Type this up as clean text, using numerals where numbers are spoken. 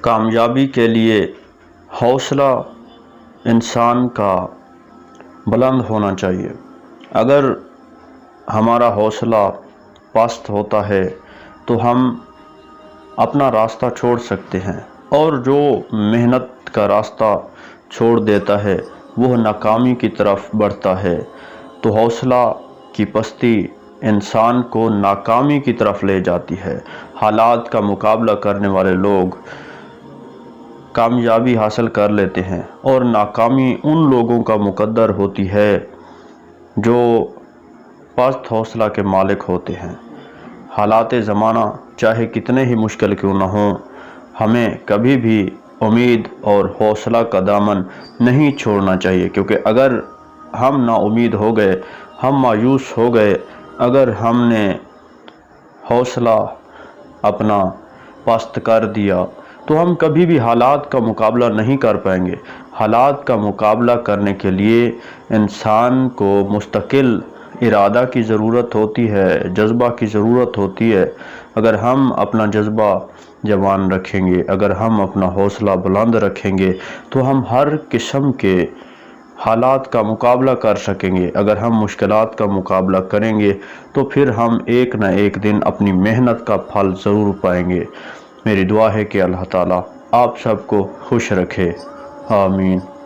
کامیابی کے لیے حوصلہ انسان کا بلند ہونا چاہیے۔ اگر ہمارا حوصلہ پست ہوتا ہے تو ہم اپنا راستہ چھوڑ سکتے ہیں، اور جو محنت کا راستہ چھوڑ دیتا ہے وہ ناکامی کی طرف بڑھتا ہے۔ تو حوصلہ کی پستی انسان کو ناکامی کی طرف لے جاتی ہے۔ حالات کا مقابلہ کرنے والے لوگ کامیابی حاصل کر لیتے ہیں، اور ناکامی ان لوگوں کا مقدر ہوتی ہے جو پست حوصلہ کے مالک ہوتے ہیں۔ حالات زمانہ چاہے کتنے ہی مشکل کیوں نہ ہوں، ہمیں کبھی بھی امید اور حوصلہ کا دامن نہیں چھوڑنا چاہیے، کیونکہ اگر ہم نا امید ہو گئے، ہم مایوس ہو گئے، اگر ہم نے حوصلہ اپنا پست کر دیا تو ہم کبھی بھی حالات کا مقابلہ نہیں کر پائیں گے۔ حالات کا مقابلہ کرنے کے لیے انسان کو مستقل ارادہ کی ضرورت ہوتی ہے، جذبہ کی ضرورت ہوتی ہے۔ اگر ہم اپنا جذبہ جوان رکھیں گے، اگر ہم اپنا حوصلہ بلند رکھیں گے تو ہم ہر قسم کے حالات کا مقابلہ کر سکیں گے۔ اگر ہم مشکلات کا مقابلہ کریں گے تو پھر ہم ایک نہ ایک دن اپنی محنت کا پھل ضرور پائیں گے۔ میری دعا ہے کہ اللہ تعالیٰ آپ سب کو خوش رکھے، آمین۔